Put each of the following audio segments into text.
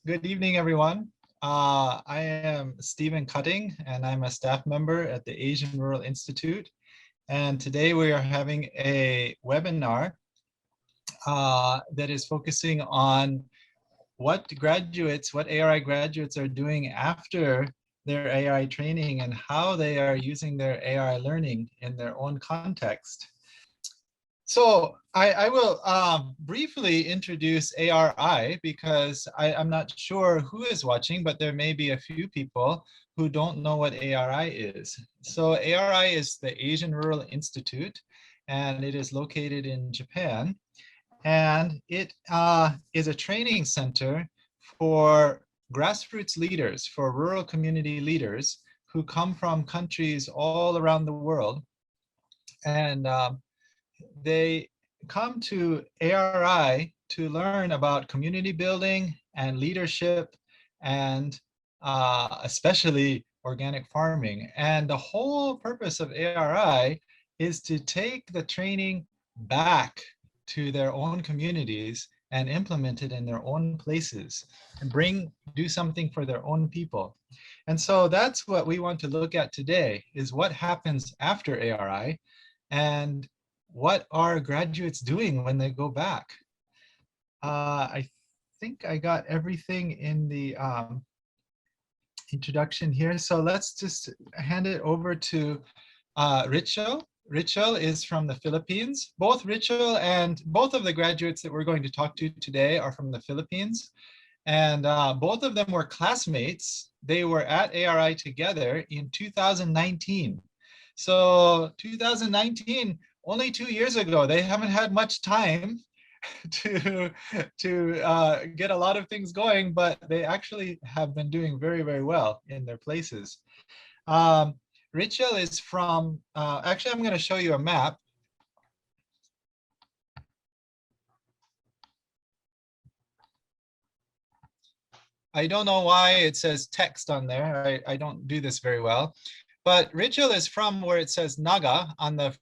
Good evening, everyone. I am Stephen Cutting, and I'm a staff member at the Asian Rural Institute. And today we are having a webinar that is focusing on what ARI graduates are doing after their ARI training and how they are using their ARI learning in their own context. So I will briefly introduce ARI because I'm not sure who is watching, but there may be a few people who don't know what ARI is. So ARI is the Asian Rural Institute, and it is located in Japan. And it is a training center for grassroots leaders, for rural community leaders who come from countries all around the world. And they come to ARI to learn about community building and leadership and especially organic farming. And the whole purpose of ARI is to take the training back to their own communities and implement it in their own places and do something for their own people. And so that's what we want to look at today, is what happens after ARI and what are graduates doing when they go back. I think I got everything in the introduction here. So let's just hand it over to Richelle. Richelle is from the Philippines. Both Richelle and both of the graduates that we're going to talk to today are from the Philippines. And both of them were classmates. They were at ARI together in 2019. So 2019, only 2 years ago. They haven't had much time to get a lot of things going, but they actually have been doing very, very well in their places. Richelle is from, actually, I'm going to show you a map. I don't know why it says text on there. I don't do this very well. But Richelle is from where it says Naga on the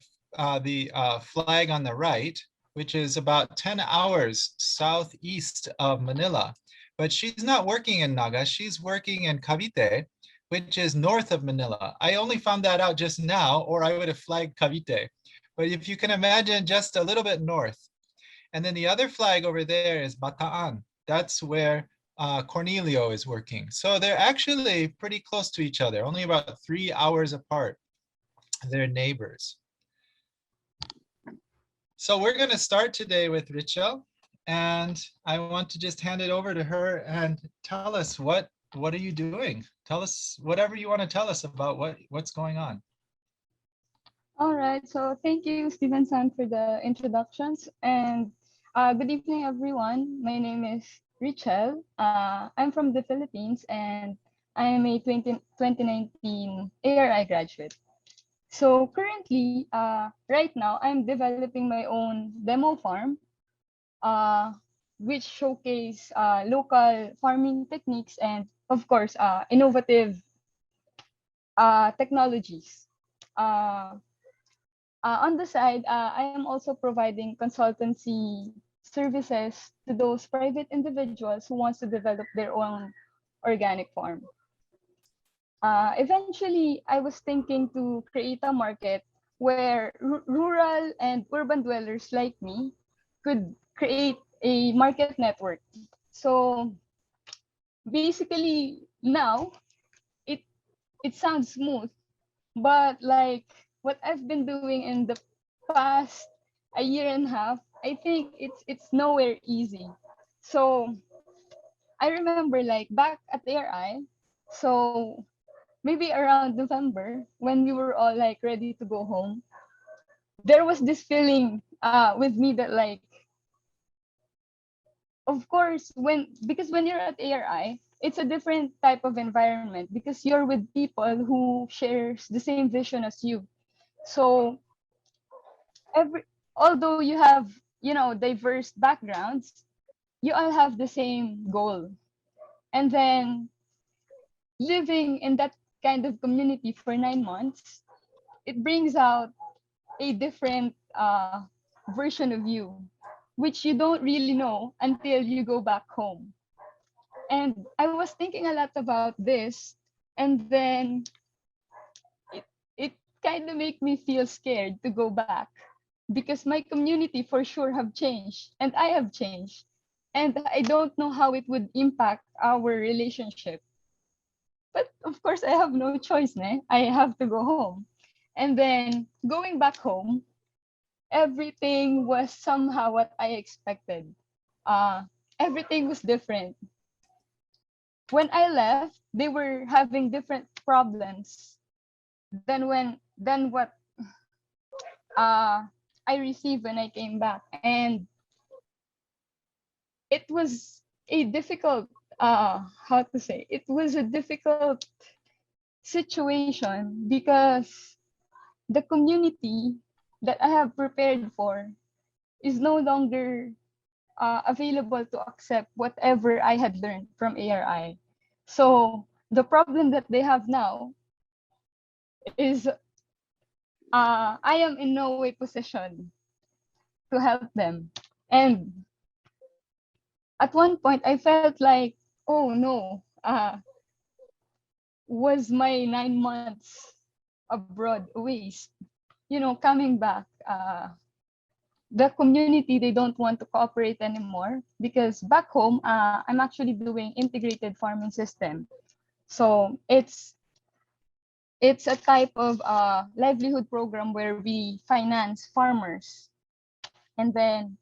flag on the right, which is about 10 hours southeast of Manila. But she's not working in Naga, she's working in Cavite, which is north of Manila. I only found that out just now, or I would have flagged Cavite. But if you can imagine, just a little bit north. And then the other flag over there is Bataan. That's where Cornelio is working. So they're actually pretty close to each other, only about 3 hours apart. They're neighbors. So we're going to start today with Richelle, and I want to just hand it over to her and tell us what are you doing? Tell us whatever you want to tell us about what's going on. All right, so thank you, Steven-san, for the introductions. And good evening, everyone. My name is Richelle. I'm from the Philippines, and I am a 2019 ARI graduate. So currently, right now, I'm developing my own demo farm, which showcase local farming techniques and, of course, innovative technologies. On the side, I am also providing consultancy services to those private individuals who wants to develop their own organic farm. Eventually, I was thinking to create a market where rural and urban dwellers like me could create a market network. So basically now it sounds smooth, but like what I've been doing in the past a year and a half, I think it's nowhere easy. So I remember like back at ARI, so maybe around November when we were all like ready to go home, there was this feeling with me that like, of course, because when you're at ARI, it's a different type of environment because you're with people who shares the same vision as you. So although you have, diverse backgrounds, you all have the same goal. And then living in that kind of community for 9 months, it brings out a different version of you, which you don't really know until you go back home. And I was thinking a lot about this, and then it kind of made me feel scared to go back, because my community for sure have changed and I have changed, and I don't know how it would impact our relationship. But of course, I have no choice, ne? I have to go home. And then going back home, everything was somehow what I expected. Everything was different. When I left, they were having different problems than what I received when I came back. And it was a difficult, how to say, it was a difficult situation, because the community that I have prepared for is no longer available to accept whatever I had learned from ARI. So the problem that they have now is I am in no way position to help them. And at one point, I felt like, oh no, was my 9 months abroad a waste? You know, coming back, the community, they don't want to cooperate anymore, because back home, I'm actually doing integrated farming system. So it's a type of livelihood program where we finance farmers. And then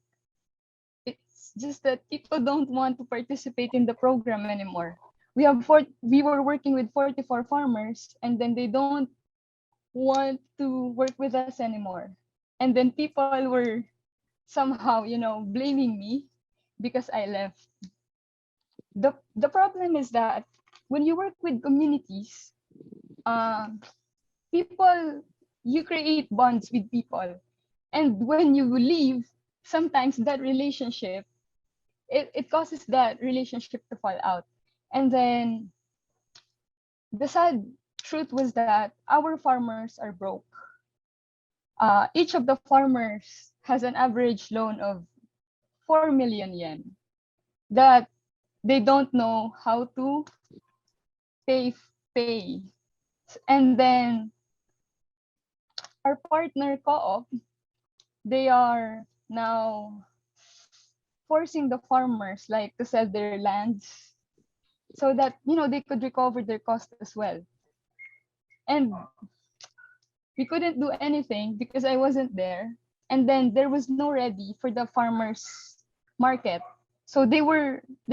it's just that people don't want to participate in the program anymore. We were working with 44 farmers, and then they don't want to work with us anymore. And then people were somehow, blaming me because I left. The problem is that when you work with communities, you create bonds with people. And when you leave, sometimes that relationship, it causes that relationship to fall out. And then the sad truth was that our farmers are broke. Each of the farmers has an average loan of 4 million yen that they don't know how to pay. And then our partner co-op, they are now forcing the farmers like to sell their lands so that they could recover their cost as well. And we couldn't do anything because I wasn't there. And then there was no ready for the farmers market. So they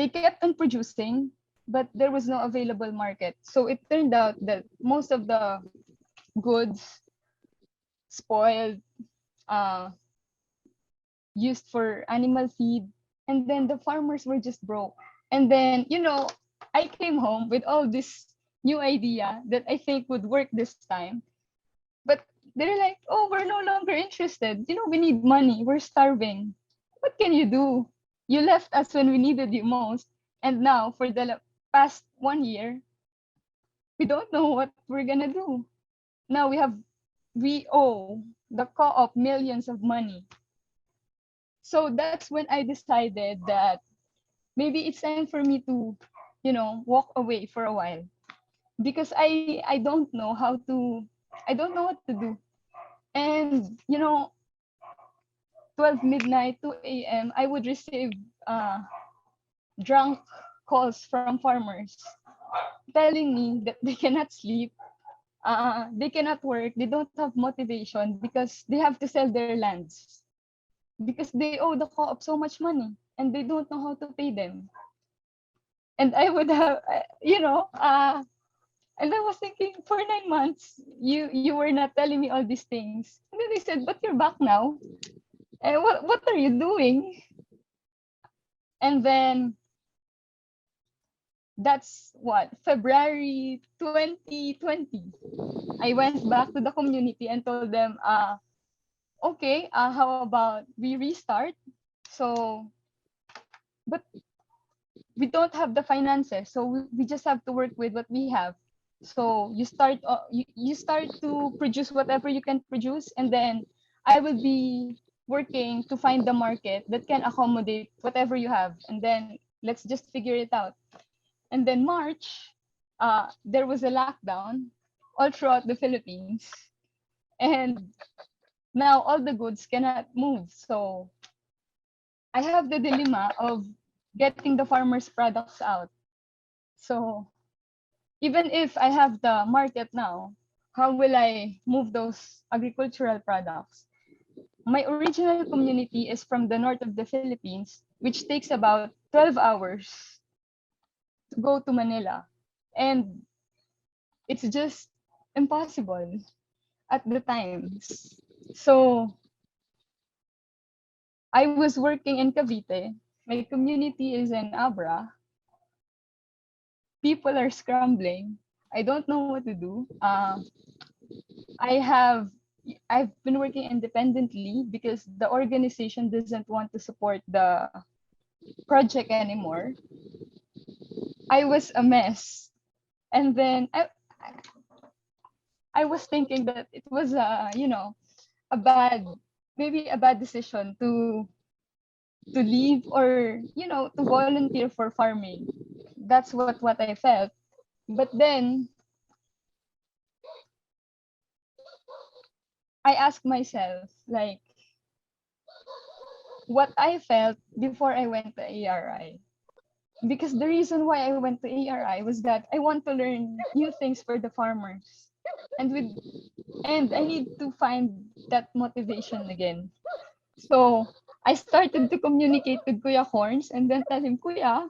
kept on producing, but there was no available market. So it turned out that most of the goods spoiled, used for animal feed, and then the farmers were just broke. And then, I came home with all this new idea that I think would work this time. But they're like, oh, we're no longer interested. We need money. We're starving. What can you do? You left us when we needed you most. And now, for the past 1 year, we don't know what we're going to do. Now we owe the co-op millions of money. So that's when I decided that maybe it's time for me to, walk away for a while, because I don't know I don't know what to do. And 12 midnight, 2 a.m., I would receive drunk calls from farmers telling me that they cannot sleep, they cannot work, they don't have motivation because they have to sell their lands, because they owe the co-op so much money and they don't know how to pay them. And I would have, and I was thinking, for 9 months, you were not telling me all these things. And then they said, but you're back now. And what are you doing? And then that's February 2020. I went back to the community and told them, okay, how about we restart? So, but we don't have the finances, so we just have to work with what we have. So you start to produce whatever you can produce, and then I will be working to find the market that can accommodate whatever you have, and then let's just figure it out. And then March, there was a lockdown all throughout the Philippines. And now all the goods cannot move. So I have the dilemma of getting the farmers' products out. So even if I have the market now, how will I move those agricultural products? My original community is from the north of the Philippines, which takes about 12 hours to go to Manila. And it's just impossible at the times. So I was working in Cavite. My community is in Abra. People are scrambling. I don't know what to do. I've been working independently because the organization doesn't want to support the project anymore. I was a mess. And then I was thinking that it was maybe a bad decision to leave or to volunteer for farming. That's what I felt. But then I asked myself, like, what I felt before I went to ARI. Because the reason why I went to ARI was that I want to learn new things for the farmers. And I need to find that motivation again. So I started to communicate with Kuya Horns and then tell him, Kuya,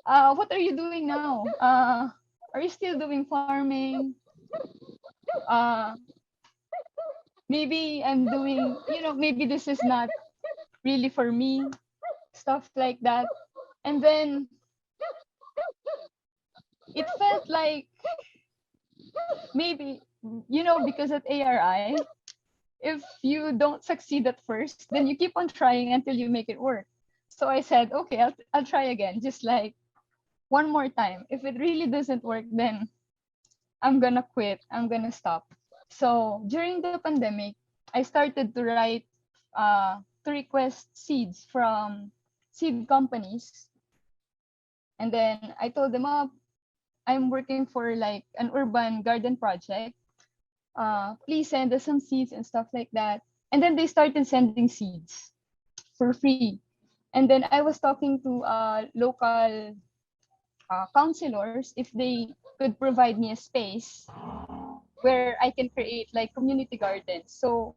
what are you doing now? Are you still doing farming? Maybe I'm doing, maybe this is not really for me, stuff like that. And then it felt like maybe, because at ARI, if you don't succeed at first, then you keep on trying until you make it work. So I said, okay, I'll try again, just like one more time. If it really doesn't work, then I'm gonna quit. I'm gonna stop. So during the pandemic, I started to write, to request seeds from seed companies. And then I told them, I'm working for like an urban garden project. Please send us some seeds and stuff like that. And then they started sending seeds for free. And then I was talking to local counselors if they could provide me a space where I can create like community gardens. So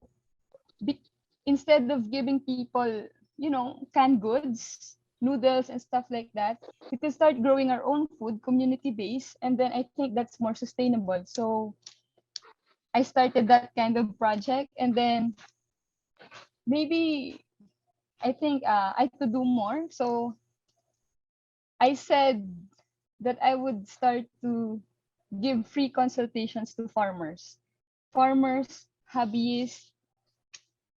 instead of giving people, canned goods, noodles and stuff like that, we can start growing our own food, community based, and then I think that's more sustainable. So I started that kind of project, and then maybe I think I could do more. So I said that I would start to give free consultations to farmers, hobbyists,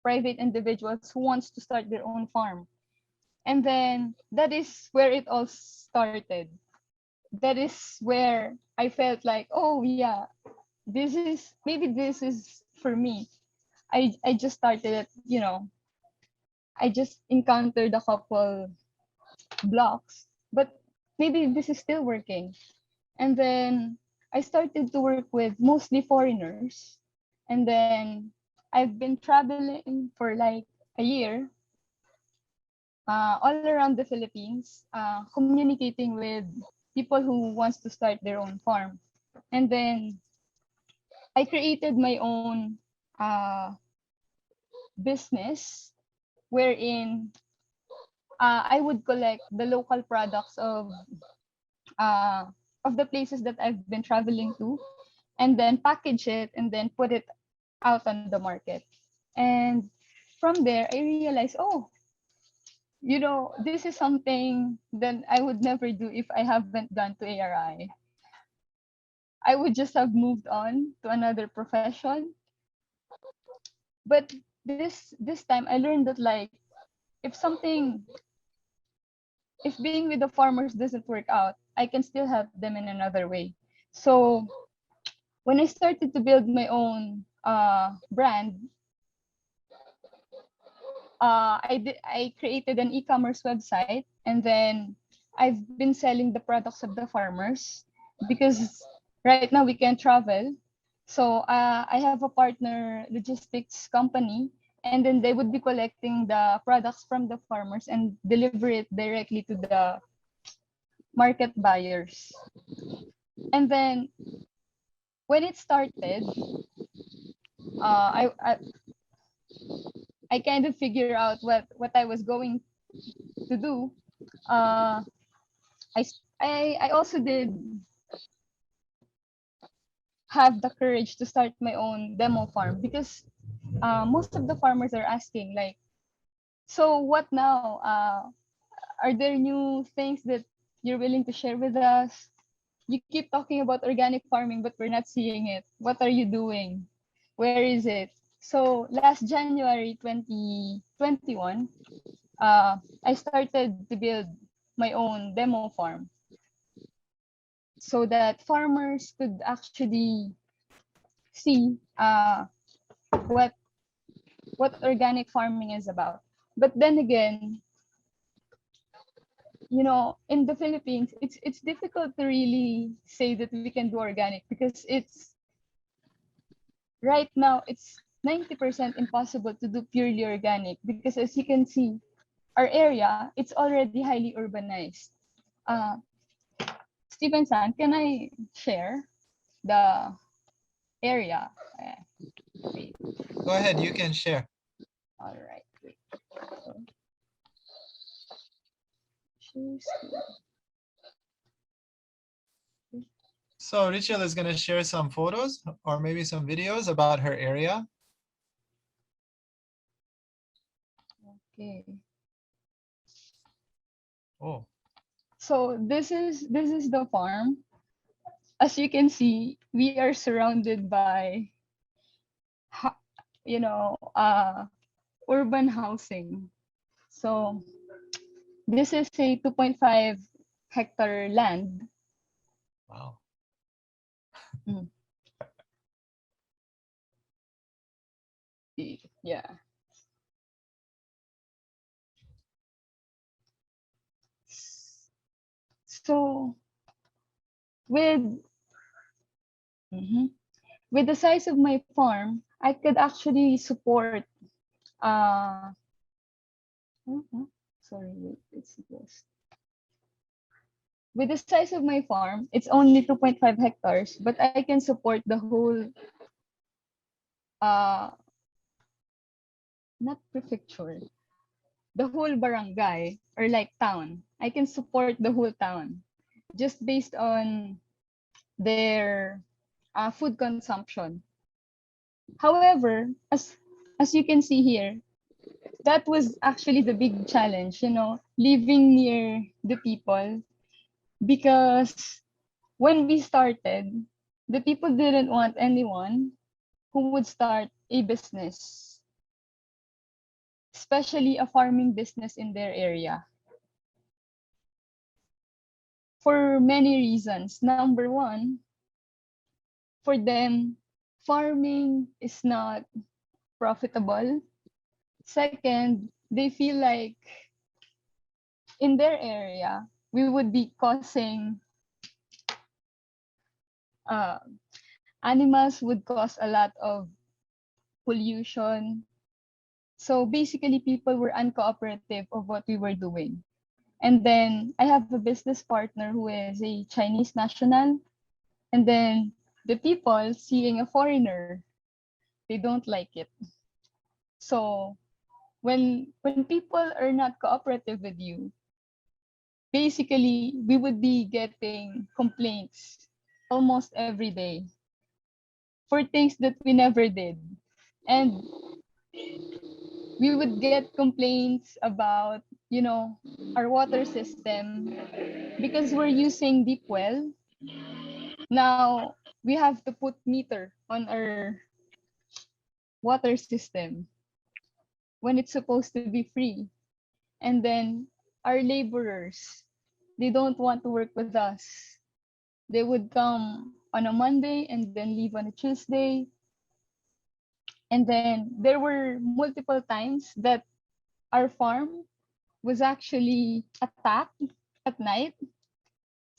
private individuals who wants to start their own farm. And then that is where it all started. That is where I felt like, oh yeah, this is for me. I just started it, I just encountered a couple blocks, but maybe this is still working. And then I started to work with mostly foreigners. And then I've been traveling for like a year, all around the Philippines, communicating with people who wants to start their own farm. And then I created my own business wherein I would collect the local products of the places that I've been traveling to, and then package it and then put it out on the market. And from there, I realized, oh, this is something that I would never do if I haven't gone to ARI. I would just have moved on to another profession. But this time I learned that, like, if being with the farmers doesn't work out, I can still help them in another way. So when I started to build my own brand, I created an e-commerce website, and then I've been selling the products of the farmers because right now we can't travel. So I have a partner logistics company, and then they would be collecting the products from the farmers and deliver it directly to the market buyers. And then when it started, I kind of figure out what I was going to do. I also did have the courage to start my own demo farm because most of the farmers are asking like, so what now? Are there new things that you're willing to share with us? You keep talking about organic farming, but we're not seeing it. What are you doing? Where is it? So last January 2021, I started to build my own demo farm so that farmers could actually see what organic farming is about. But then again, you know, in the Philippines, it's difficult to really say that we can do organic because it's right now it's 90% impossible to do purely organic because as you can see, our area it's already highly urbanized. Steven-san, can I share the area? Wait. Go ahead, you can share. All right. Wait. So Richelle is going to share some photos or maybe some videos about her area. Okay. Oh. So this is the farm. As you can see, we are surrounded by, you know, urban housing. So this is a 2.5 hectare land. Wow. Yeah. So with the size of my farm, I could actually support sorry, wait, it's this. With the size of my farm, it's only 2.5 hectares, but I can support the whole not prefecture, the whole barangay or like town. I can support the whole town just based on their food consumption. However, as you can see here, that was actually the big challenge, you know, living near the people, because when we started, the people didn't want anyone who would start a business, especially a farming business in their area. For many reasons. Number one, for them, farming is not profitable. Second, they feel like in their area, we would be causing, animals would cause a lot of pollution. So basically, people were uncooperative of what we were doing. And then I have a business partner who is a Chinese national. And then the people seeing a foreigner, they don't like it. So when people are not cooperative with you, basically we would be getting complaints almost every day for things that we never did. And we would get complaints about, you know, our water system because we're using deep well. Now we have to put meter on our water system when it's supposed to be free. And then our laborers, they don't want to work with us. They would come on a Monday and then leave on a Tuesday. And then there were multiple times that our farm was actually attacked at night.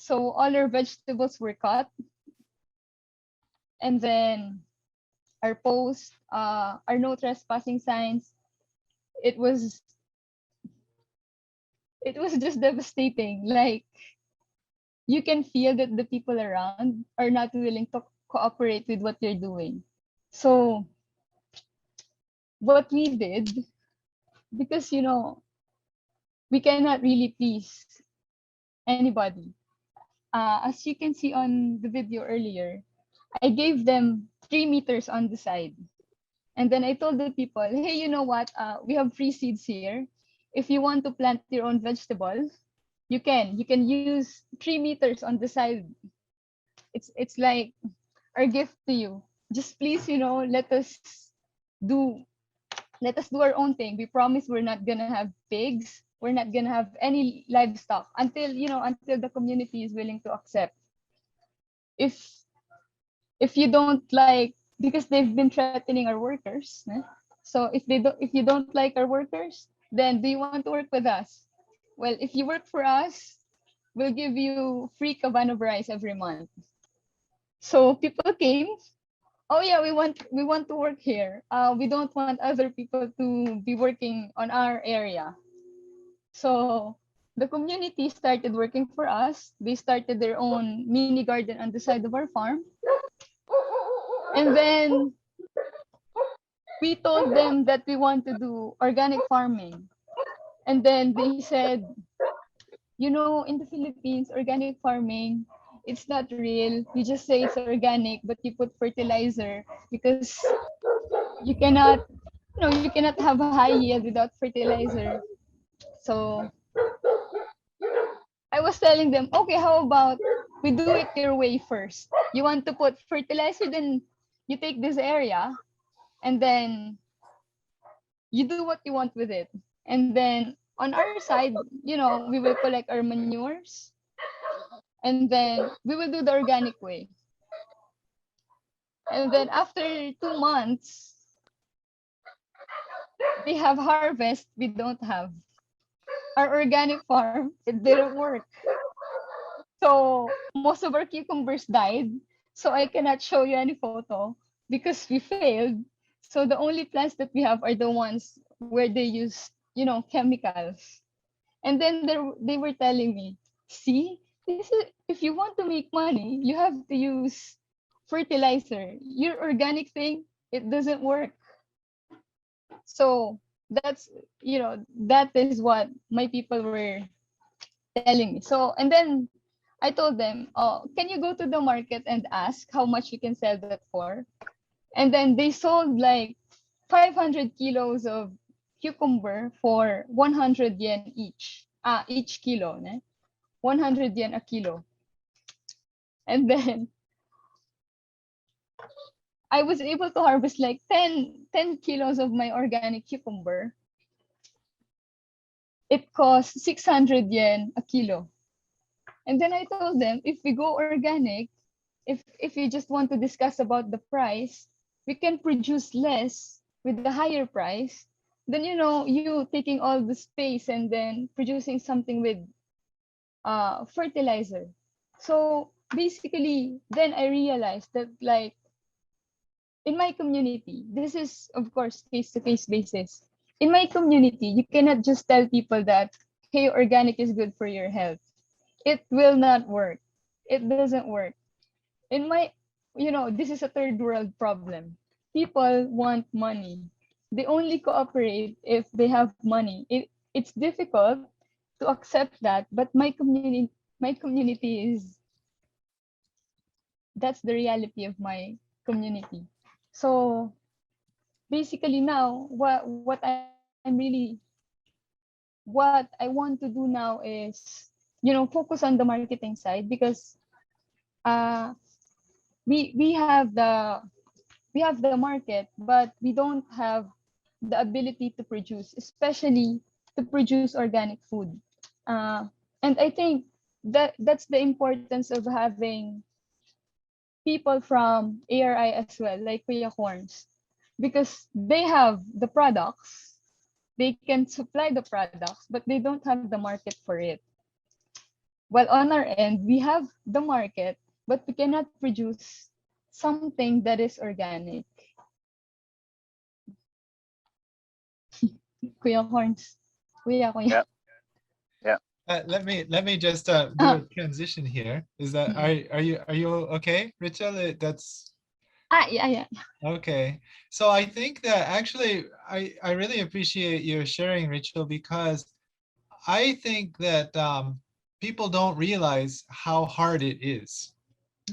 So all our vegetables were cut. And then our post, our no trespassing signs, it was just devastating. Like, you can feel that the people around are not willing to cooperate with what you're doing. So what we did, because we cannot really please anybody. As you can see on the video earlier, I gave them 3 meters on the side. And then I told the people, hey, you know what? We have free seeds here. If you want to plant your own vegetables, you can. You can use 3 meters on the side. It's like our gift to you. Just please, let us do our own thing. We promise we're not gonna have pigs. We're not gonna have any livestock until the community is willing to accept. If you don't like, because they've been threatening our workers, so if you don't like our workers, then do you want to work with us? Well, if you work for us, we'll give you free cavan of rice every month. So people came. Oh yeah, we want to work here. We don't want other people to be working on our area. So the community started working for us. They started their own mini garden on the side of our farm. And then we told them that we want to do organic farming. And then they said, in the Philippines, organic farming, it's not real. You just say it's organic, but you put fertilizer because you cannot have a high yield without fertilizer. So I was telling them, okay, how about we do it your way first? You want to put fertilizer, then you take this area and then you do what you want with it. And then on our side, we will collect our manures and then we will do the organic way. And then after 2 months, they have harvest, we don't have. Our organic farm, it didn't work. So most of our cucumbers died. So I cannot show you any photo because we failed. So the only plants that we have are the ones where they use, chemicals. And then they were telling me, see, if you want to make money, you have to use fertilizer. Your organic thing, it doesn't work. So that is what my people were telling me. So, and then I told them, oh, can you go to the market and ask how much you can sell that for? And then they sold like 500 kilos of cucumber for 100 yen each kilo, 100 yen a kilo. And then I was able to harvest like 10 kilos of my organic cucumber. It cost 600 yen a kilo. And then I told them, if we go organic, if you just want to discuss about the price, we can produce less with the higher price than, you taking all the space and then producing something with fertilizer. So basically, then I realized that, like, in my community, this is, of course, case-to-case basis. In my community, you cannot just tell people that, hey, organic is good for your health. It will not work. It doesn't work. In my, this is a third world problem. People want money. They only cooperate if they have money. It's difficult to accept that, but my community is, that's the reality of my community. So basically now, what I want to do now is, focus on the marketing side, because we have the market, but we don't have the ability to produce, especially to produce organic food. And I think that's the importance of having people from ARI as well, like Kuya Corns, because they have the products, they can supply the products, but they don't have the market for it. while on our end, we have the market, but we cannot produce something that is organic. Kuya Horns. Kuya. Yeah. Let me just do a transition here. Is that are you okay, Richelle? That's Yeah. okay. So I think that actually I really appreciate your sharing, Richelle, because I think that people don't realize how hard it is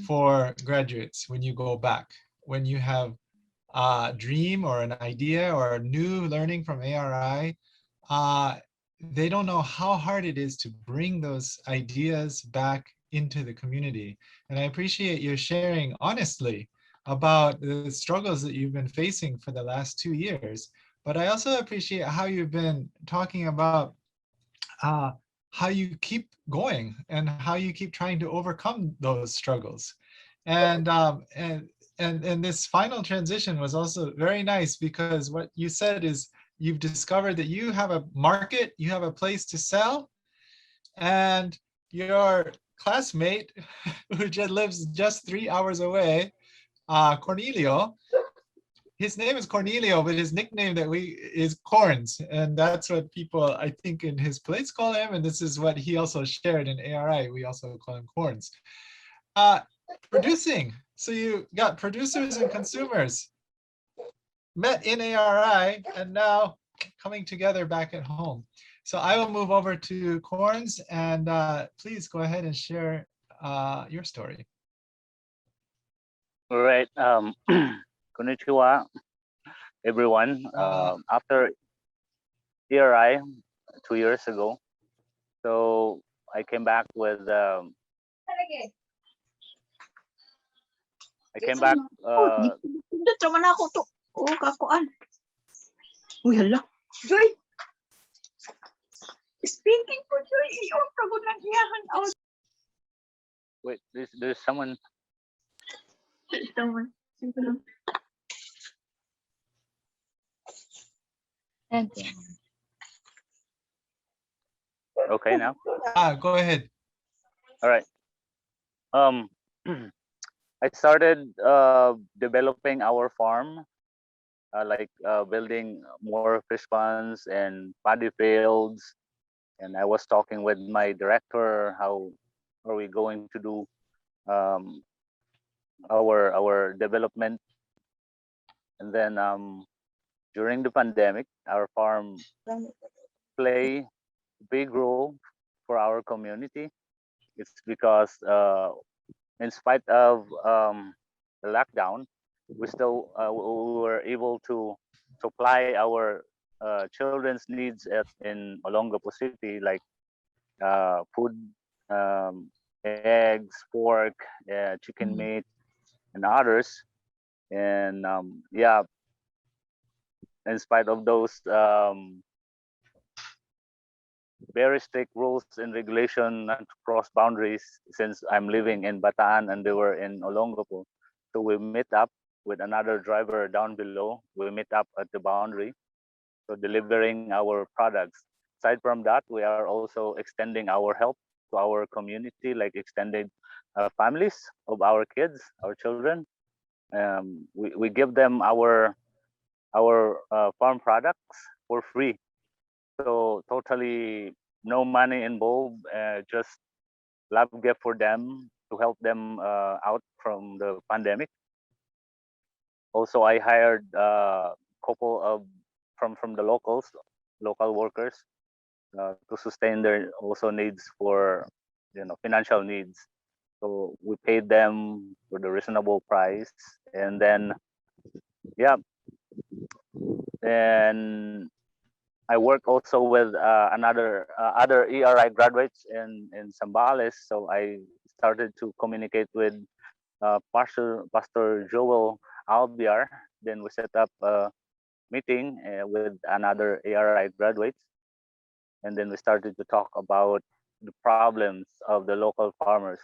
for graduates when you go back, when you have a dream or an idea or new learning from ARI. They don't know how hard it is to bring those ideas back into the community. And I appreciate your sharing honestly about the struggles that you've been facing for the last 2 years. But I also appreciate how you've been talking about how you keep going and how you keep trying to overcome those struggles. And this final transition was also very nice, because what you said is you've discovered that you have a market, you have a place to sell, and your classmate who just lives just 3 hours away, Cornelio, his name is Cornelio, but his nickname is Corns, and that's what people I think in his place call him, and this is what he also shared in ARI. We also call him Corns. Producing. So you got producers and consumers met in ARI and now coming together back at home. So I will move over to Corns, and please go ahead and share your story. All right. Konnichiwa, everyone. After ARI 2 years ago, so I came back with Speaking for Joy, wait, there's someone. Okay, now. Go ahead. All right. I started developing our farm, like building more fish ponds and paddy fields. And I was talking with my director, how are we going to do our development. And then during the pandemic, our farm play big role for our community. It's because in spite of the lockdown, we still we were able to supply our children's needs in Olongapo City, like food, eggs, pork, chicken meat, and others. And yeah, in spite of those very strict rules and regulation not to cross boundaries, since I'm living in Bataan and they were in Olongapo. So we meet up with another driver down below. We meet up at the boundary, so delivering our products. Aside from that, we are also extending our help to our community, like extended families of our kids, our children. We give them our farm products for free. So totally no money involved, just love gift for them to help them out from the pandemic. Also, I hired a couple of from the local workers to sustain their also needs for financial needs. So we paid them for the reasonable price, and then yeah, and I work also with other ARI graduates in Zambales. So I started to communicate with Pastor Joel Albiar. Then we set up a meeting with another ARI graduates. And then we started to talk about the problems of the local farmers.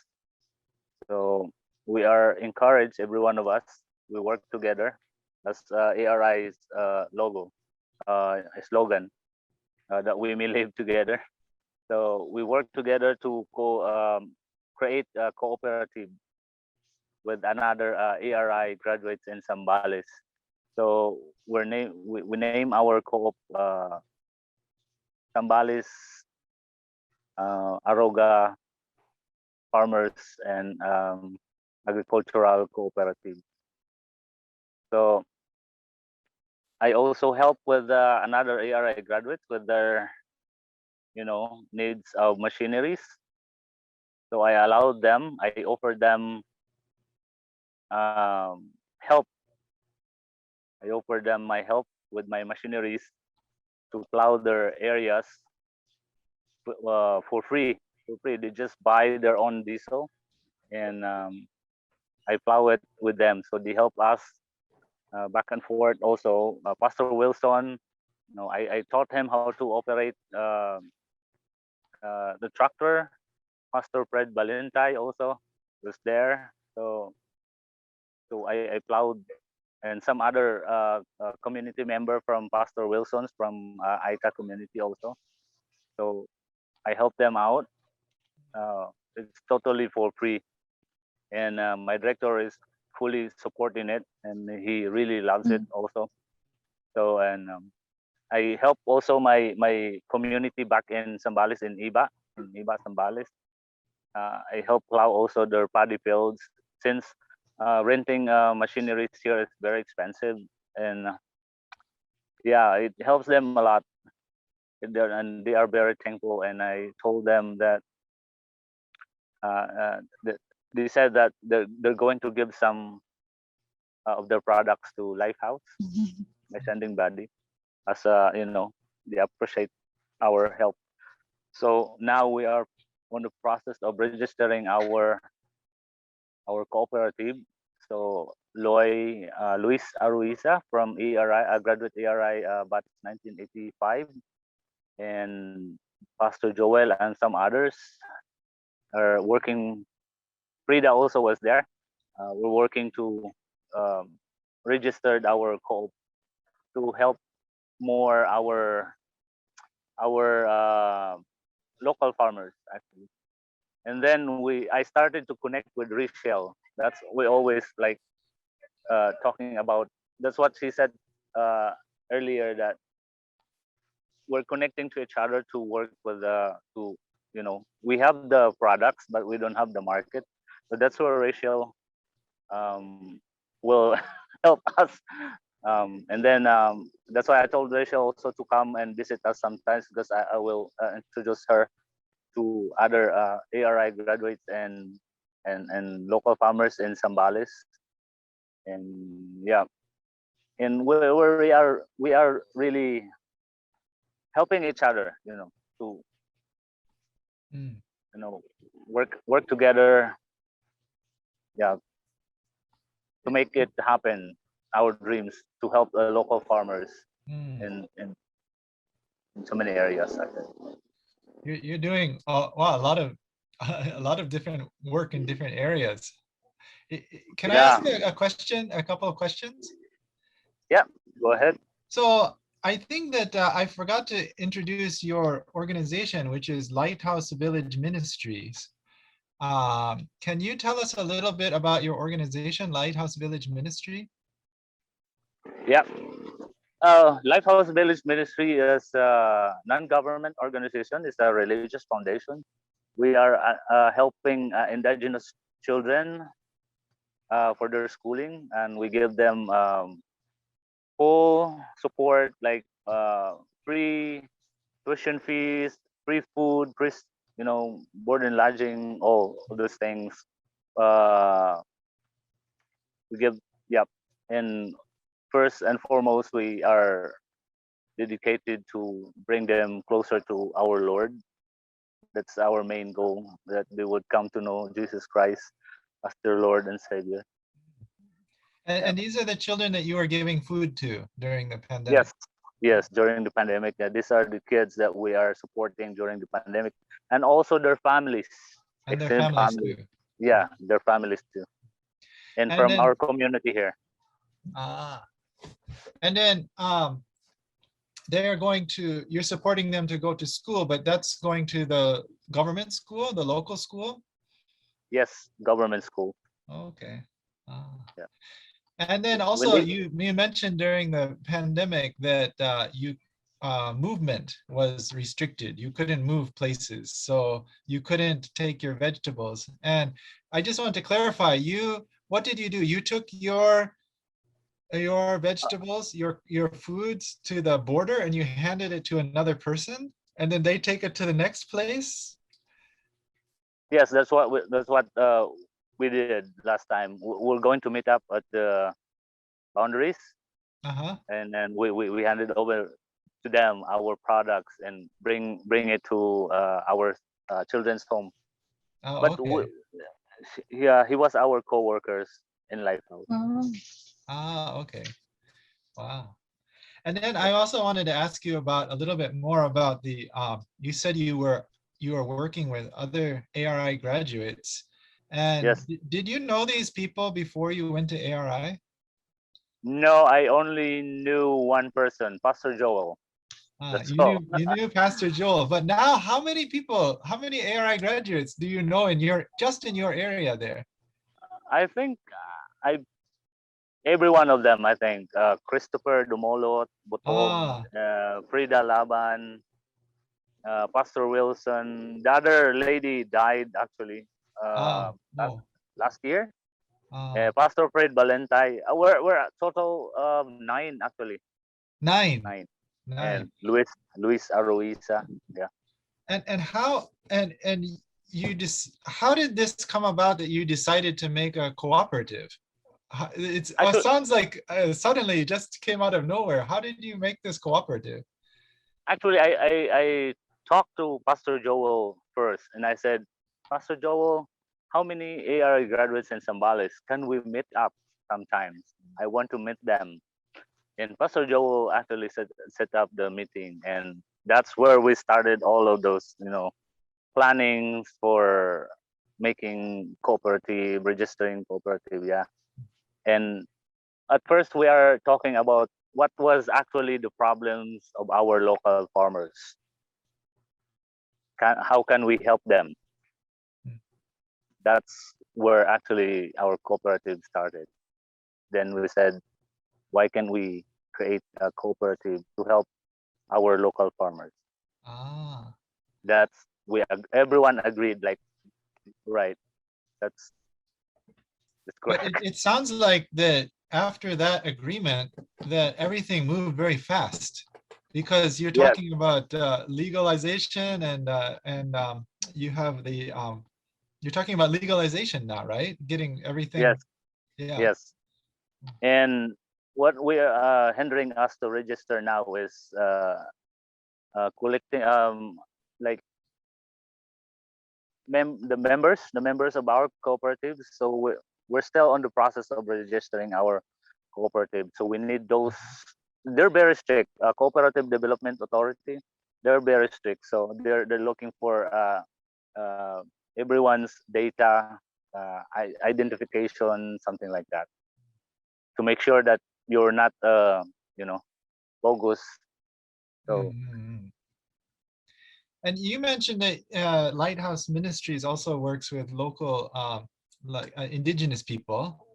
So we are encouraged, every one of us, we work together. That's ARI's logo, slogan, that we may live together. So we work together to create a cooperative with another ARI graduates in Zambales. So we name our co-op Zambales Aroga Farmers and Agricultural Cooperative. So I also help with another ARI graduates with their, needs of machineries. So I allowed them, I offered them help. I offered them my help with my machineries to plow their areas for free. They just buy their own diesel, and I plow it with them. So they help us back and forth. Also, Pastor Wilson, I taught him how to operate the tractor. Pastor Fred Balintay also was there. So I plowed, and some other community member from Pastor Wilson's from Aita community also. So I helped them out. It's totally for free, and my director is fully supporting it, and he really loves it also. So, and I help also my community back in Zambales, in Iba Zambales. I help plow also their paddy fields, since renting machineries here is very expensive, and yeah, it helps them a lot. And they are very thankful. And I told them that they said that they're going to give some of their products to Lifehouse by sending Buddy, as they appreciate our help. So now we are on the process of registering our cooperative. So Luis Aruiza from ARI, graduate ARI batch 1985, and Pastor Joel and some others are working. Frida also was there. We're working to register our co-op to help more our local farmers, actually. And then I started to connect with Richelle. That's we always like talking about. That's what she said earlier, that we're connecting to each other to work with we have the products, but we don't have the market. So that's where Richelle will help us. And then that's why I told Richelle also to come and visit us sometimes, because I will introduce her to other ARI graduates and local farmers in Zambales. And yeah, and we are really helping each other, to work together, yeah, to make it happen. Our dreams to help the local farmers in so many areas. You're doing wow, a lot of different work in different areas. Can I ask a question, a couple of questions? Yeah, go ahead. So I think that I forgot to introduce your organization, which is Lighthouse Village Ministries. Can you tell us a little bit about your organization, Lighthouse Village Ministry? Yeah. Lighthouse Village Ministry is a non-government organization. It's a religious foundation. We are helping indigenous children for their schooling, and we give them full support, like free tuition fees, free food, free board and lodging, all of those things. We give, and first and foremost, we are dedicated to bring them closer to our Lord. That's our main goal, that they would come to know Jesus Christ as their Lord and Savior. And these are the children that you are giving food to during the pandemic? Yes, during the pandemic. These are the kids that we are supporting during the pandemic, and also their families. And their families too. Yeah, their families too. And from our community here. And then they're going to, you're supporting them to go to school, but that's going to the government school, the local school? Yes, government school. Okay. Yeah. And then also you mentioned during the pandemic that movement was restricted. You couldn't move places, so you couldn't take your vegetables. And I just want to clarify, what did you do? You took your vegetables, your foods to the border and you handed it to another person, and then they take it to the next place? Yes, that's what we did last time. We're going to meet up at the boundaries, and then we handed over to them our products and bring it to our children's home. But okay. he was our co-workers in Lifehouse. Okay. Wow. And then I also wanted to ask you about a little bit more about the you said you were working with other ARI graduates, and yes. Did you know these people before you went to ARI? No, I only knew one person, Pastor Joel. You knew Pastor Joel, but now how many ARI graduates do you know in your area there? I think every one of them. I think Christopher Dumolot, Butog, Frida Laban, Pastor Wilson. The other lady died actually last year. Pastor Fred Balentay. We're a total of 9 actually. 9. And Luis Aruisa. Yeah. And how how did this come about that you decided to make a cooperative? It sounds like suddenly it just came out of nowhere. How did you make this cooperative? Actually, I talked to Pastor Joel first, and I said, Pastor Joel, how many ARI graduates in Zambales can we meet up sometimes? I want to meet them. And Pastor Joel actually set up the meeting, and that's where we started all of those, plannings for making cooperative, registering cooperative, yeah. And at first we are talking about what was actually the problems of our local farmers. How can we help them? That's where actually our cooperative started. Then we said, why can we create a cooperative to help our local farmers? Everyone agreed, like, right, that's correct. But it sounds like that after that agreement that everything moved very fast, because you're talking about legalization and you have the you're talking about legalization now, right? Getting everything. Yes. Yeah. Yes. And what we are hindering us to register now is collecting like the members of our cooperative. So we're still on the process of registering our cooperative. So we need those. They're very strict. Cooperative Development Authority. They're very strict. So they're looking for everyone's data, identification, something like that, to make sure that you're not bogus. So. And you mentioned that Lighthouse Ministries also works with local indigenous people.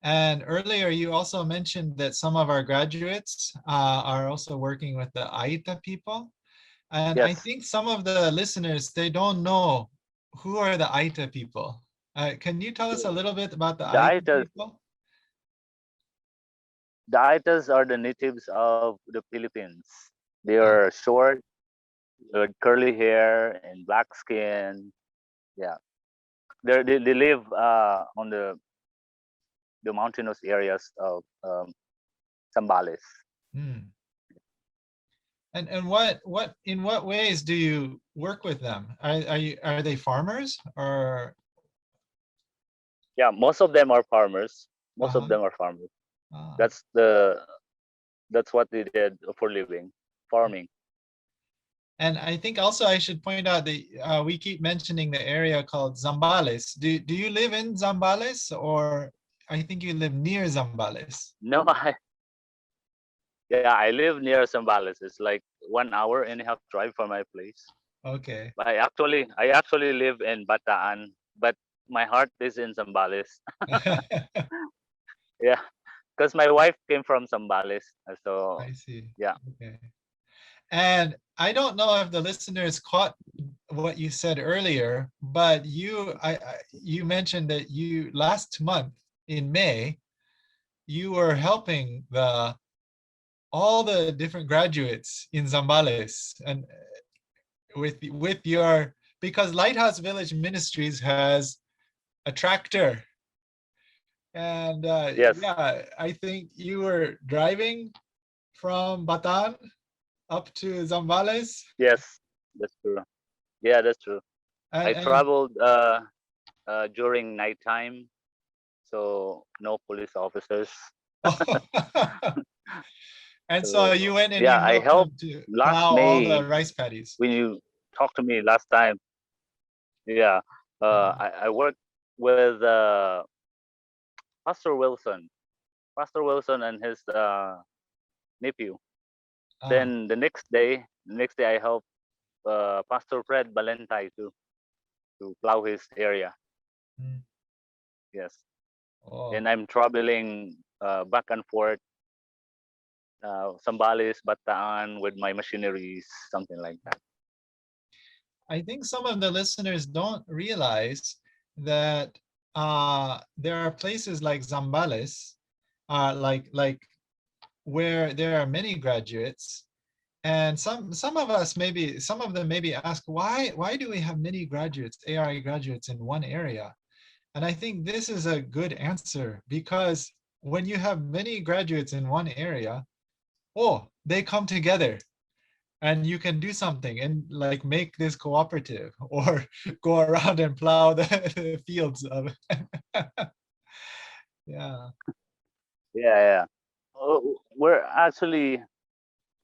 And earlier you also mentioned that some of our graduates are also working with the Aita people. And I think some of the listeners, they don't know who are the Aita people. Can you tell us a little bit about the Aita people? The Aitas are the natives of the Philippines. They are short, with curly hair and black skin. Yeah, they live on the mountainous areas of Zambales. And in what ways do you work with them? Are they farmers or? Yeah, most of them are farmers. Most of them are farmers. That's what they did for living, farming. And I think also I should point out that we keep mentioning the area called Zambales. Do you live in Zambales, or I think you live near Zambales? No, Yeah, I live near Zambales. It's like 1.5 hour drive from my place. Okay. But I actually live in Bataan, but my heart is in Zambales. Yeah, because my wife came from Zambales. So I see. yeah. Okay. And I don't know if the listeners caught what you said earlier, but you mentioned that you last month in May, you were helping all the different graduates in Zambales and with your, because Lighthouse Village Ministries has a tractor. And Yes. yeah, I think you were driving from Bataan up to Zambales. Yes, that's true. Yeah, that's true. I And traveled during nighttime, so no police officers. and so you went and you Yeah, I helped them helped to last plow all the May rice paddies. when you talked to me last time. Yeah, I worked with Pastor Wilson and his nephew. Ah, Then the next day I helped Pastor Fred Balentay to plow his area. mm, Yes, oh. and I'm traveling back and forth, Zambales, Bataan with my machineries, something like that. I think some of the listeners don't realize that there are places like Zambales, like where there are many graduates, and some of them maybe ask why do we have many graduates, ARI graduates in one area? And I think this is a good answer, because when you have many graduates in one area, they come together and you can do something and like make this cooperative or go around and plow the fields of yeah. Yeah. We're actually,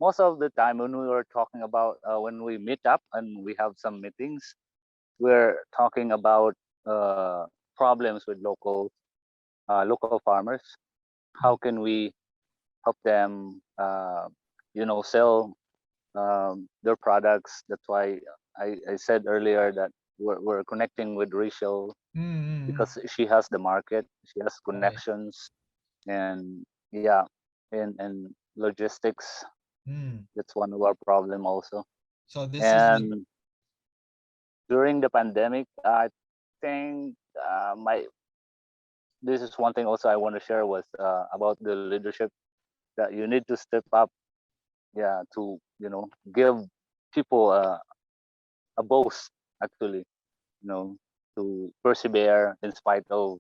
most of the time when we were talking about when we meet up and we have some meetings, we're talking about problems with local farmers. How can we help them sell their products? That's why I said earlier that we're connecting with Richelle, Mm, because she has the market, she has right. connections, and yeah, and logistics. Mm. That's one of our problem also. So this is like, And during the pandemic, I think this is one thing also I want to share was about the leadership, that you need to step up, to give people a boost, actually, to persevere in spite of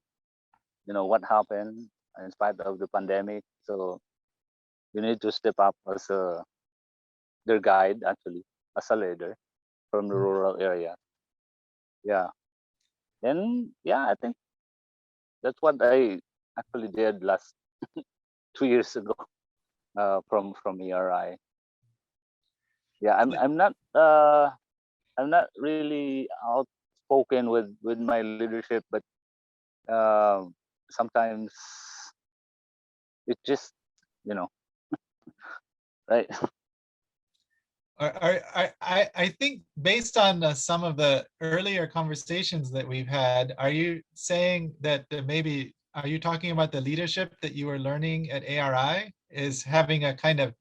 what happened, in spite of the pandemic. So you need to step up as their guide, actually, as a leader from the Mm. rural area. Yeah. And yeah, I think that's what I actually did last 2 years ago, from ARI. Yeah, I'm not really outspoken with my leadership, but sometimes it just, you know, right? I think based on some of the earlier conversations that we've had, are you saying that maybe, are you talking about the leadership that you were learning at ARI is having a kind of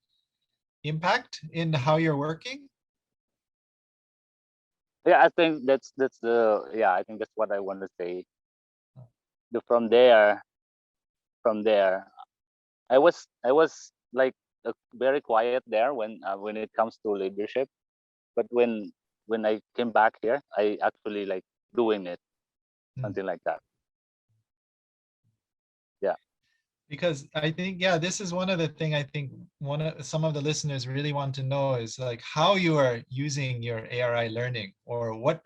impact in how you're working? Yeah, I think I think that's what I want to say. From there, I was like very quiet there when it comes to leadership, but when I came back here, I actually like doing it, something like that. Yeah. Because I think, yeah, this is one of the thing I think some of the listeners really want to know is like how you are using your ARI learning, or what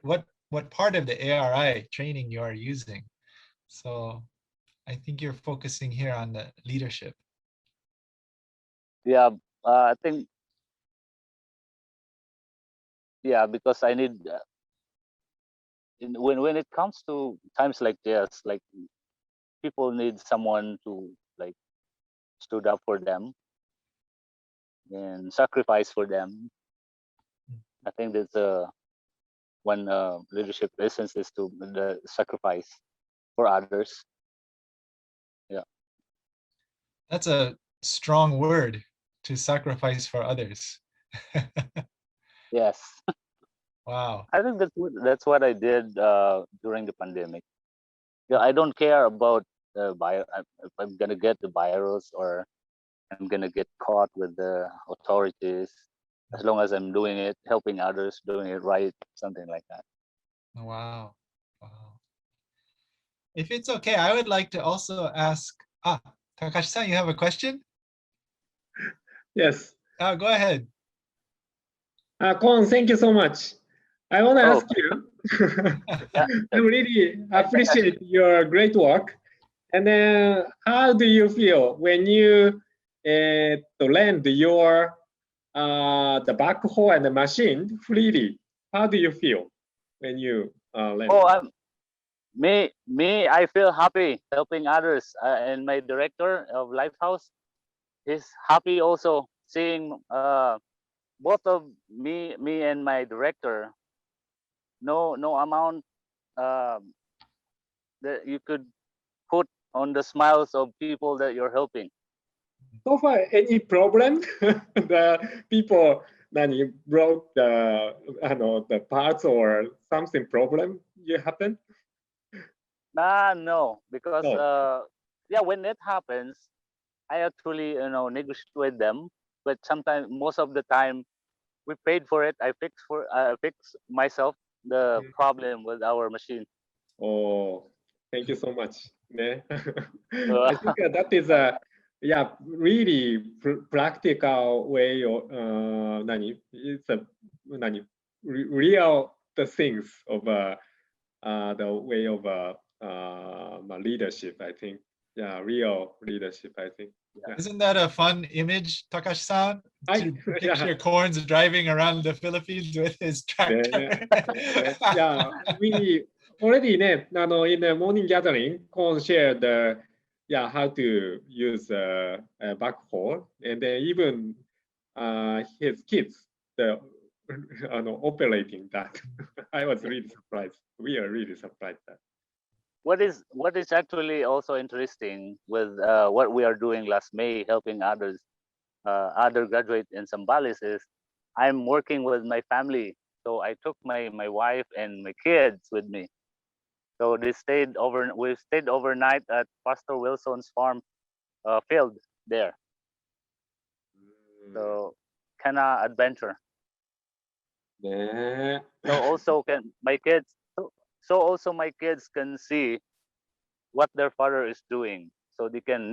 part of the ARI training you are using. So I think you're focusing here on the leadership. Yeah, I think, yeah, because I need when it comes to times like this, like people need someone to like stood up for them, and sacrifice for them. I think that's one leadership essence is to the sacrifice for others. Yeah, That's a strong word, to sacrifice for others. yes. Wow. I think that's what I did during the pandemic. Yeah, I don't care about if I'm gonna get the virus or I'm gonna get caught with the authorities. As long as I'm doing it, helping others, doing it right, something like that. Wow. Wow. If it's okay, I would like to also ask, Takashi-san, you have a question? Yes. Go ahead. Kon, thank you so much. I want to Oh. ask you, Yeah. I really appreciate your great work. And then how do you feel when you lend your the backhoe and the machine freely? How do you feel when you lend? Oh, I feel happy helping others. And my director of Lifehouse is happy also seeing both of me and my director. No amount that you could put on the smiles of people that you're helping. So far, any problem? The people that you broke the parts or something problem you happen? No, because No. yeah, when it happens, I actually negotiate with them. But sometimes, most of the time, we paid for it. I fix myself the problem with our machine. Oh, thank you so much. Ne? Uh, I think that is a really practical way of it's a real the things of the way of leadership. I think real leadership. I think. Yeah. Isn't that a fun image, Takashi-san? To Yeah. picture Corns driving around the Philippines with his tractor. Yeah, we already in the morning gathering, Con shared how to use a backhoe, and then even his kids operating that. I was really surprised. We are really surprised that. what is actually also interesting with what we are doing last May, helping others, other graduates in Zambales, is I'm working with my family. So I took my wife and my kids with me. So we stayed overnight at Pastor Wilson's farm field there. So kind of adventure. Yeah. So also my kids can see what their father is doing. So they can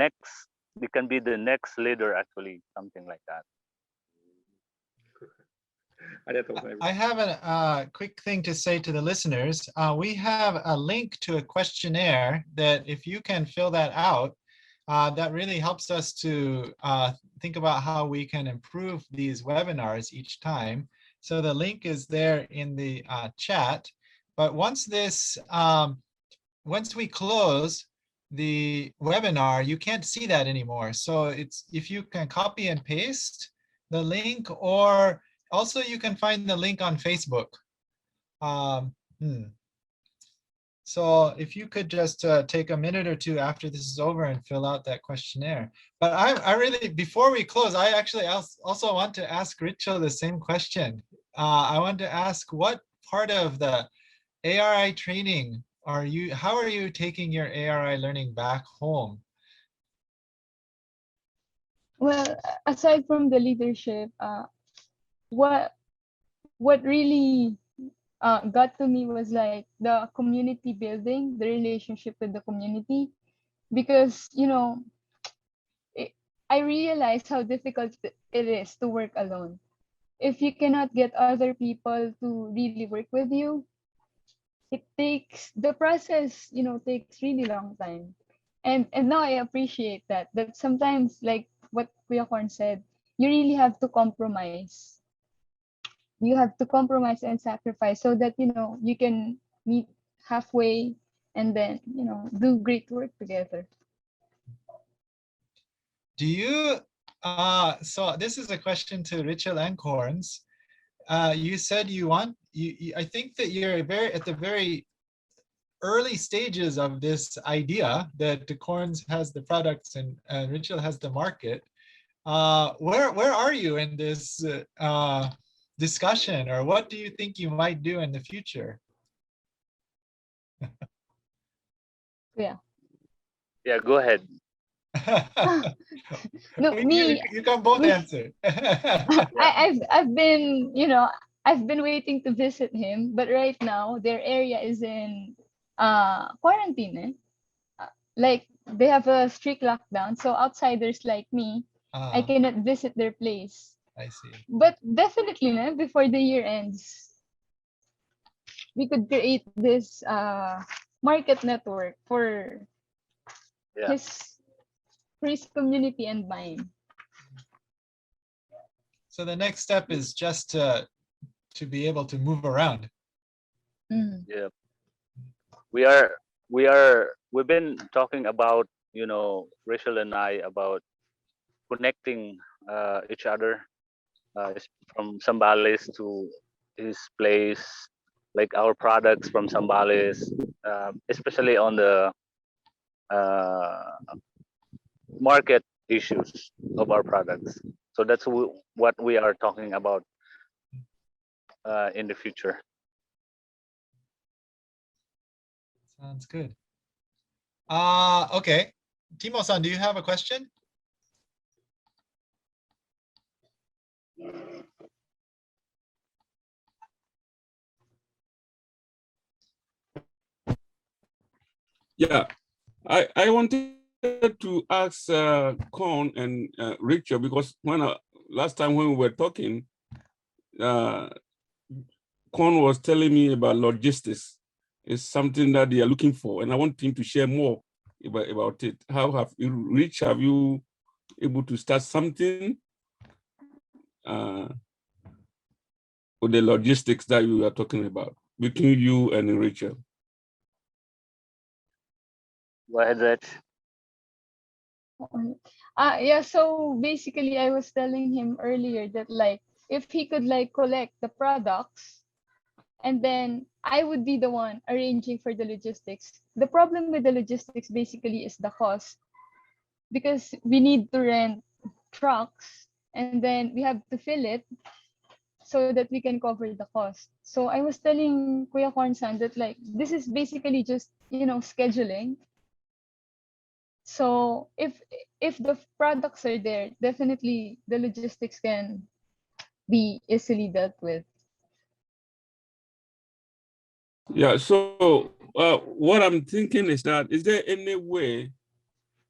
be the next leader, actually, something like that. I have a quick thing to say to the listeners. We have a link to a questionnaire that if you can fill that out, that really helps us to think about how we can improve these webinars each time. So the link is there in the chat. But once we close the webinar, you can't see that anymore. So if you can copy and paste the link, or also you can find the link on Facebook. So if you could just take a minute or two after this is over and fill out that questionnaire. But I really, before we close, I actually also want to ask Richelle the same question. I want to ask, what part of the ARI training how are you taking your ARI learning back home? Well, aside from the leadership, what really got to me was like the community building, the relationship with the community, because I realized how difficult it is to work alone. If you cannot get other people to really work with you, the process takes really long time. And now I appreciate that sometimes, like what Kuya Korn said, you really have to compromise. You have to compromise and sacrifice so that you can meet halfway and then do great work together. Do you So this is a question to Richelle and Corns. You said I think that you're at the very early stages of this idea that the Corns has the products and Richelle has the market. Where are you in this discussion, or what do you think you might do in the future? Yeah. Yeah, go ahead. No, me. You can both answer. I've been, I've been waiting to visit him, but right now their area is in quarantine. Like they have a strict lockdown, so outsiders like me, I cannot visit their place. I see. But definitely, before the year ends, we could create this market network for his community and mine. So the next step is just to be able to move around. Yeah, we've been talking about, Richelle and I, about connecting each other from Zambales to his place, like our products from Zambales, especially on the market issues of our products. So that's what we are talking about in the future. Sounds good. Okay. Timo-san, do you have a question? Yeah, I wanted to ask Corn and Richelle, because last time when we were talking, Corn was telling me about logistics. It's something that they are looking for, and I want him to share more about it. How have you able to start something with the logistics that you are talking about between you and Richelle? Go ahead, Rich. Yeah, so basically I was telling him earlier that if he could collect the products, and then I would be the one arranging for the logistics. The problem with the logistics basically is the cost, because we need to rent trucks and then we have to fill it so that we can cover the cost. So I was telling Kuya Corn-san that this is basically just, scheduling. So if the products are there, definitely the logistics can be easily dealt with. Yeah, so what I'm thinking is that, is there any way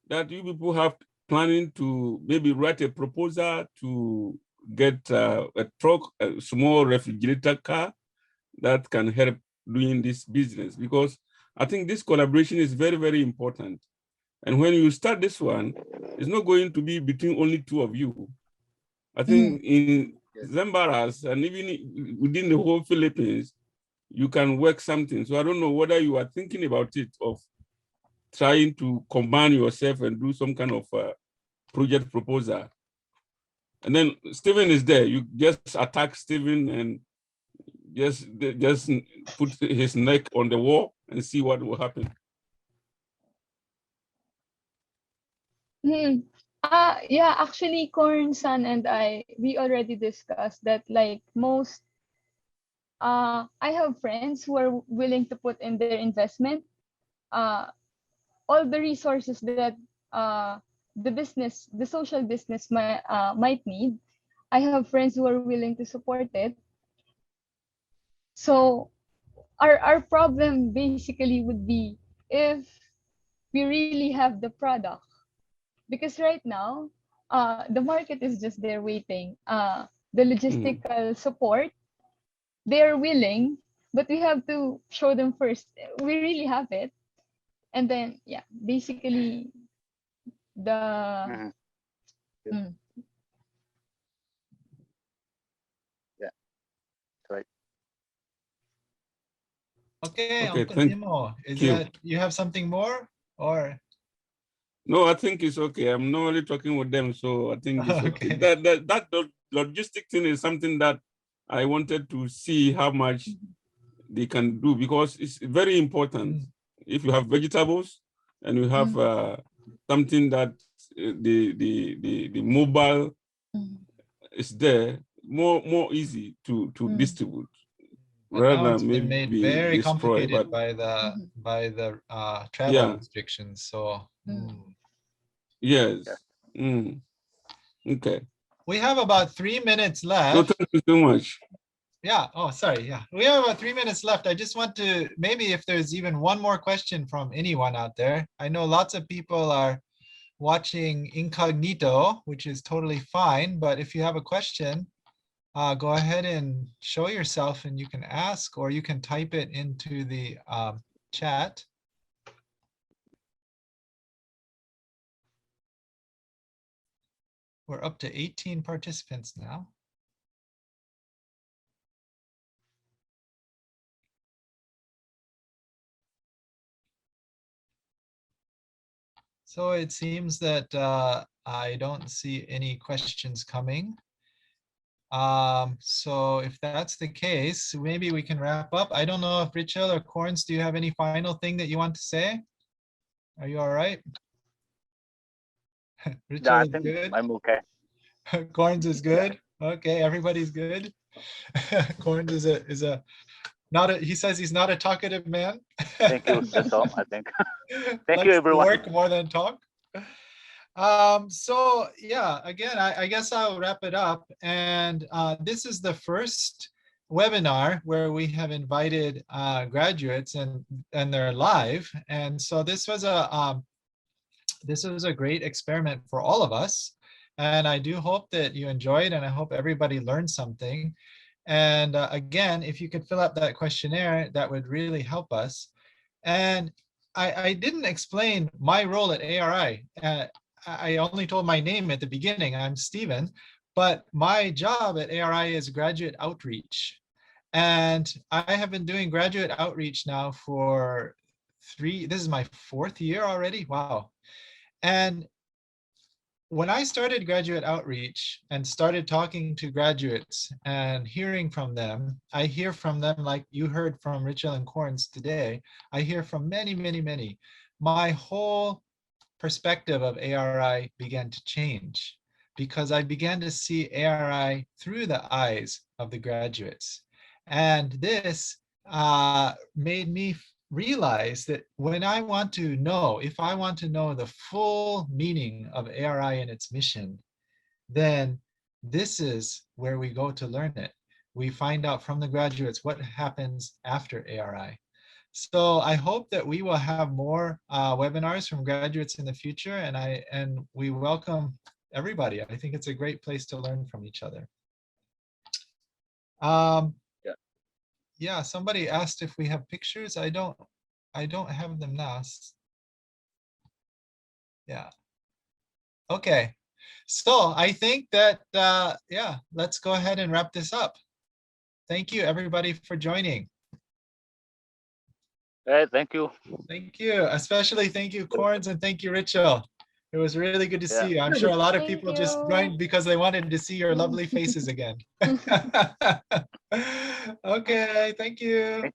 that you people have planning to maybe write a proposal to get a truck, a small refrigerator car that can help doing this business? Because I think this collaboration is very, very important. And when you start this one, it's not going to be between only two of you. I think in Zambaras and even within the whole Philippines, you can work something. So I don't know whether you are thinking about it, of trying to combine yourself and do some kind of project proposal. And then Stephen is there. You just attack Stephen and just put his neck on the wall and see what will happen. Yeah, actually, Corn-san and we already discussed that most I have friends who are willing to put in their investment, all the resources that the social business might need. I have friends who are willing to support it. So our problem basically would be if we really have the product, because right now the market is just there waiting. The logistical support, they're willing, but we have to show them first we really have it, and then basically the Right. Okay, Okay, Uncle Timo, is that you have something more, or? No, I think it's okay. I'm normally talking with them, so I think it's okay. That logistic thing is something that I wanted to see how much they can do, because it's very important. If you have vegetables and you have something that the mobile is there, more easy to distribute. Rather than been made very complicated by the travel restrictions. So yes. Okay. We have about 3 minutes left. So thank you so much. Yeah. Oh, sorry. Yeah, we have about 3 minutes left. I just want to, maybe if there's even one more question from anyone out there. I know lots of people are watching incognito, which is totally fine. But if you have a question, go ahead and show yourself and you can ask, or you can type it into the chat. We're up to 18 participants now. So it seems that I don't see any questions coming. So if that's the case, maybe we can wrap up. I don't know if Richelle or Corns, do you have any final thing that you want to say? Are you all right? Yeah, I think good? I'm okay. Corns is good. Yeah. Okay, everybody's good. Corns is a not a, he says he's not a talkative man. Thank you. That's all, I think. Thank you, everyone. Work more than talk. So yeah, again, I guess I'll wrap it up. And this is the first webinar where we have invited graduates and they're live. And so this was a great experiment for all of us. And I do hope that you enjoyed, and I hope everybody learned something. And again, if you could fill out that questionnaire, that would really help us. And I didn't explain my role at ARI. I only told my name at the beginning. I'm Stephen, but my job at ARI is graduate outreach. And I have been doing graduate outreach now for this is my 4th year already. Wow. And when I started graduate outreach and started talking to graduates and hearing from them, I hear from them like you heard from Richelle and Corns today. I hear from many, many, many. My whole perspective of ARI began to change because I began to see ARI through the eyes of the graduates. And this made me realize that when I want to know, if I want to know the full meaning of ARI and its mission, then this is where we go to learn it. We find out from the graduates what happens after ARI. So I hope that we will have more webinars from graduates in the future, and we welcome everybody. I think it's a great place to learn from each other. Yeah, somebody asked if we have pictures. I don't have them now. Yeah. Okay. So I think that, yeah, let's go ahead and wrap this up. Thank you, everybody, for joining. Hey, thank you. Thank you. Especially thank you, Corns, and thank you, Richelle. It was really good to see you. I'm sure a lot of people just joined because they wanted to see your lovely faces again. Okay, thank you.